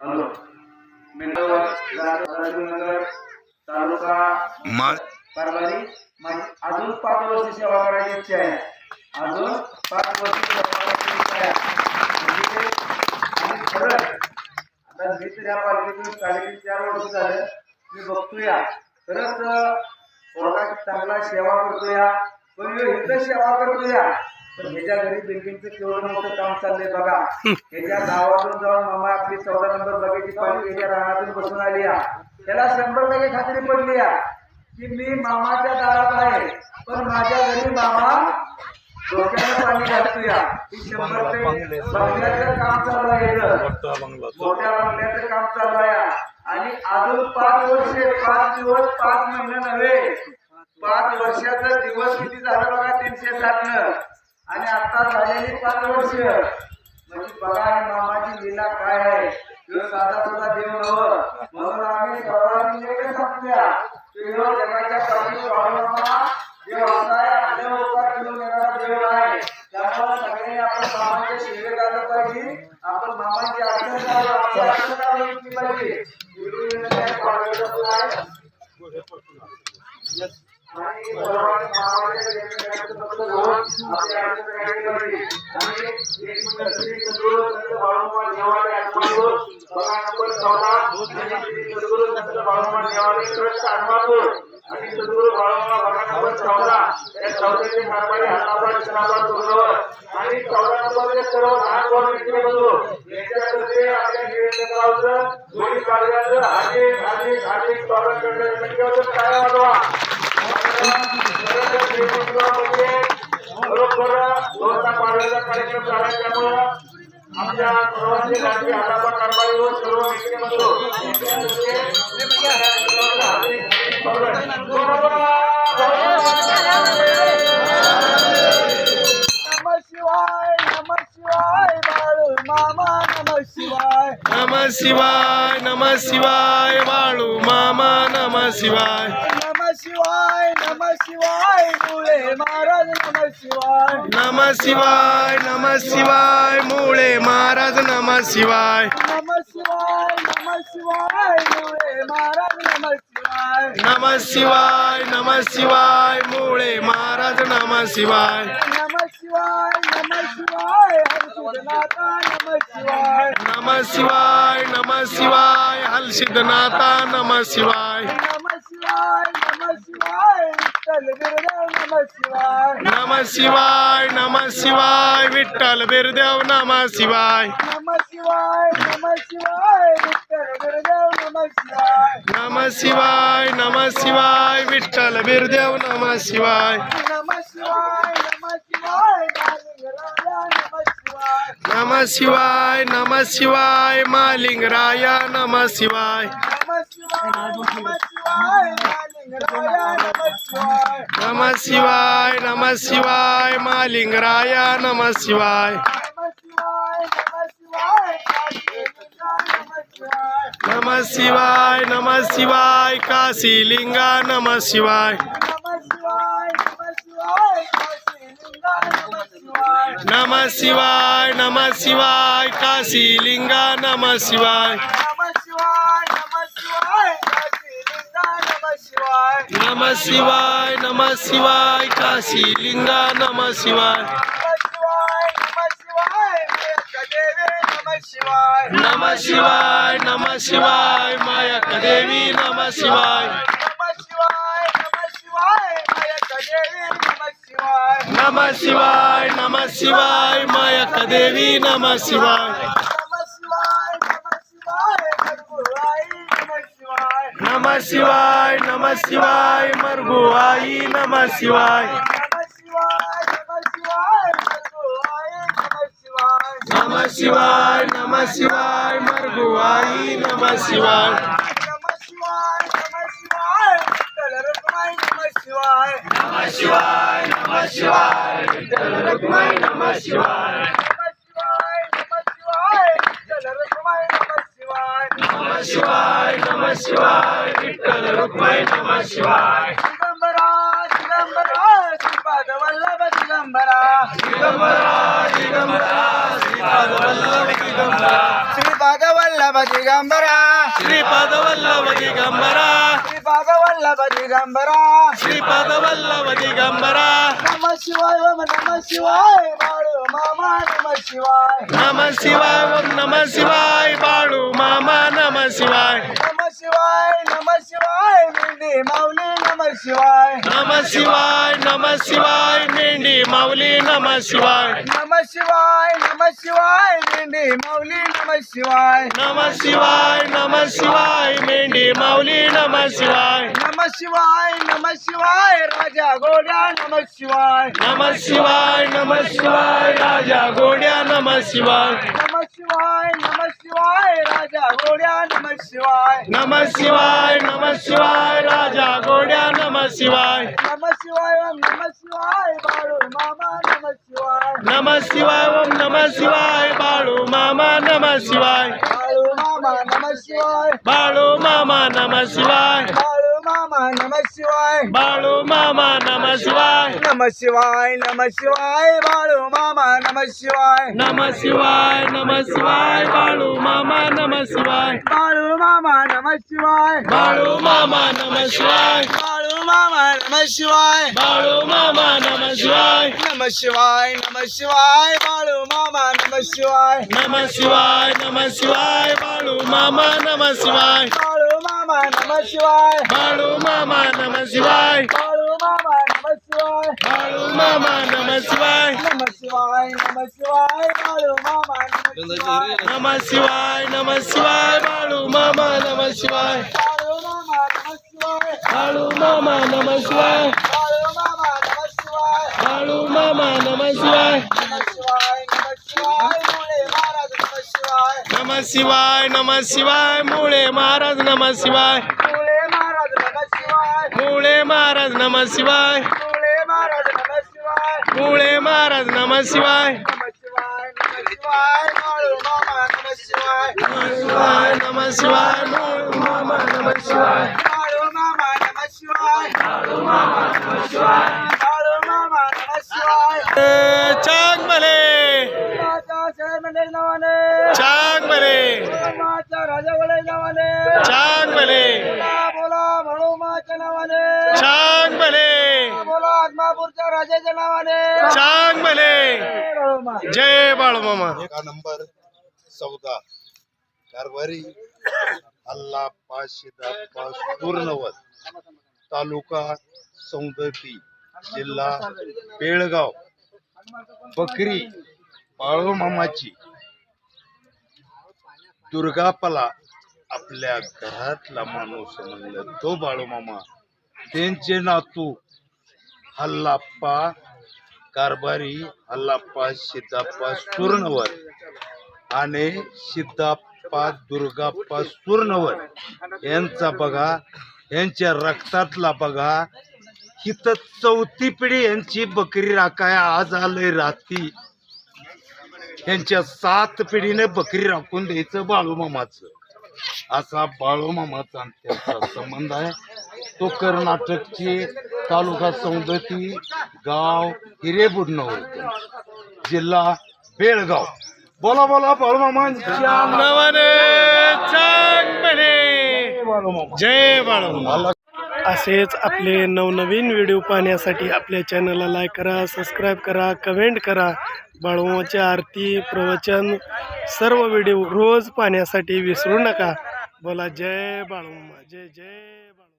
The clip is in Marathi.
हॅलो नगर तालुका कारभारी माझी अजून 5 वर्ष सेवा करायची इच्छा आहे. अजून 5 वर्ष सेवा करायची इच्छा आहे. आणि खरंच आता मी तर या पालिकेतून 4.5 वर्ष झालं मी बघतोया. खरंच थोडा चांगला सेवा करतोया. पण इथं सेवा करतोया. पण ह्याच्या घरी बिल्डिंगचं केवढं मोठं काम चाललंय बघा. ह्याच्या गावातून जाऊन मामा आपली 14 नंबर बघायची पाणी ह्याच्या रानातून बसून आली. त्याला 100% खात्री पडली की मी मामाच्या दारात आहे. पण माझ्या घरी मामा डोक्याला पाणी घालतोया. ही 100% बंगल्याचं काम चालू आहे. मोठ्या बंगल्याचं काम चालू आहे. आणि अजून 5 वर्ष 5 दिवस 5 महिने नव्हे 5 वर्षाचा दिवस किती झालं बघा 360 आणि आता झालेली 5 वर्ष म्हणजे बघा मामाची लीला काय आहे. साधा सुद्धा देव नव म्हणून आम्ही सर्वांनी एकच सांगूया जगाच्या मामा देव असा आहे. देव उपकार घेऊन येणारा देव आहे. त्यामुळे सगळ्यांनी आपण मामाच्या सेवेत आलं पाहिजे. आपण मामाची अडचण घेतली पाहिजे. कार्यक्रम झाला त्यामुळे आमच्या सर्वांचे राज्य हाताचा कारभारी व सर्व नमः शिवाय नमः शिवाय बाळू मामा नमः शिवाय नमः शिवाय नमः शिवाय मुळे महाराज नमः शिवाय नमः शिवाय नमः शिवाय मुळे महाराज नमः शिवाय नमः शिवाय नमः शिवाय मुळे महाराज नमः शिवाय नमः शिवाय नमः शिवाय मुळे महाराज नमः शिवाय नमः शिवाय नमः शिवाय हरसिद्धनाथा नमः शिवाय नमः शिवाय नमः शिवाय हलसिद्धनाथा नमः शिवाय नमः शिवाय नमः शिवाय विठ्ठल बिरदेव नमः शिवाय नमः शिवाय नमः शिवाय विठ्ठल बिरदेव नमः शिवाय नमः शिवाय नमः शिवाय विठ्ठल बिरदेव नमः शिवाय नमः शिवाय नमः शिवाय विठ्ठल बिरदेव नमः शिवाय नमः शिवाय नमः शिवाय मालिंगराया नमः शिवाय नमः शिवाय नमः शिवाय मालिंगराया नमः शिवाय नमः शिवाय मालिंगराया नमः शिवाय नमः शिवाय नमः शिवाय मालिंगराया नमः शिवाय नमः शिवाय नमः शिवाय काशीलिंगा नमः शिवाय नमः शिवाय नमः शिवाय काशीलिंगा नमः शिवाय नमः शिवाय नमः शिवाय काशीलिंगा नमः शिवाय नमः शिवाय नमः शिवाय माया देवी नमः शिवाय नमः शिवाय नमः शिवाय माया देवी नमः शिवाय नमः शिवाय नमः शिवाय मरगुआई नमः शिवाय नमः शिवाय नमः शिवाय मरगुआई नमः शिवाय नमः शिवाय नमः शिवाय विठ्ठल रुक्माई नमः शिवाय नमः शिवाय नमः शिवाय विठ्ठल रुक्माई नमः शिवाय दिगंबरा दिगंबरा श्रीपाद वल्लभ दिगंबरा श्रीपाद वल्लभ दिगंबरा श्रीपाद वल्लभ दिगंबरा श्रीपाद वल्लभ दिगंबरा श्रीपाद वल्लभ दिगंबरा नमः शिवाय ओम नमः शिवाय बाळू मामा नमः शिवाय नमः शिवाय ओम नमः शिवाय बाळू मामा नमः शिवाय नमः शिवाय मेंढी माऊली नमः शिवाय नमः शिवाय नमः शिवाय मेंढी माऊली नमः शिवाय नमः शिवाय मेंढी माऊली नमः शिवाय नमः शिवाय नमः शिवाय मेंढी माऊली नमः शिवाय नमः शिवाय राजा गोड्या नमः शिवाय नमः शिवाय राजा गोड्या नमः शिवाय नमः शिवाय राजा गोड्या नमः शिवाय नमः शिवाय राजा गोड्या नमः शिवाय नमः शिवाय ओम नमः शिवाय बाळू मामा नमः शिवाय नमः शिवाय ओम नमः शिवाय बाळू मामा नमः शिवाय बाळू मामा नमः शिवाय बाळू मामा नमः शिवाय बाळू मामा नमः शिवाय बाळू मामा नमः शिवाय नमः शिवाय बाळू मामा नमः शिवाय नमः शिवाय बाळू मामा नमः शिवाय बाळू मामा नमः शिवाय बाळू मामा नमः शिवाय बाळू मामा नमः शिवाय बाळू मामा नमः शिवाय नमः शिवाय बाळू मामा नमः शिवाय नमः शिवाय बाळू मामा नमः शिवाय बाळू मामा नमः शिवाय बाळू मामा नमः शिवाय बाळू मामा नमः शिवाय बाळू मामा नमः शिवाय नमः शिवाय बाळू मामा नमः शिवाय नमः शिवाय बाळू मामा नमः शिवाय बाळू मामा नमः शिवाय बाळू मामा नमः शिवाय बाळू मामा नमः शिवाय बाळू मामा नमः शिवाय नमः शिवाय नमः शिवाय मुळे महाराज नमः शिवाय मुळे महाराज नमः शिवाय मुळे महाराज नमः शिवाय नमः शिवाय मुळे मामा नमः शिवाय चांग भले चांग भले चांग भले चांग भले राजाच्या नावाने चांग भले जय बाळू मामा नंबर 14 कारभारी अल्ला पाशिदा पूर्णवत तालुका सौंदती जिल्हा बेळगाव बकरी बाळू मामाची दुर्गापला आपल्या घरातला माणूस म्हणलं तो बाळू मामा त्यांचे नातू हल्लाप्पा कारभारी हल्लाप्पा सिद्धाप्पा सुर्णवर आणि सिद्धाप्पा दुर्गाप्पा सुर्णवर यांचा बघा, यांच्या रक्तातला बघा. हिथं 4थी पिढी यांची बकरी राखाय आज आलंय राती. यांच्या 7 पिढीने बकरी राखून द्यायचं बाळूमामाचं. असा बाळूमामाचा आणि त्यांचा संबंध आहे. तो कर्नाटकचे तालुका सौंदती गाव हिरेबुडनवर जिल्हा बेळगाव. बोला बोला बाळूमामांच्या नवाने चांग भले जय बाळू. असेच आपले नवनवीन व्हिडिओ पाहण्यासाठी आपल्या चॅनलला लाईक करा, सबस्क्राईब करा, कमेंट करा. बाळूमामाची आरती, प्रवचन सर्व व्हिडिओ रोज पाहण्यासाठी विसरू नका. बोला जय बाळूमामा, जय जय बाळू.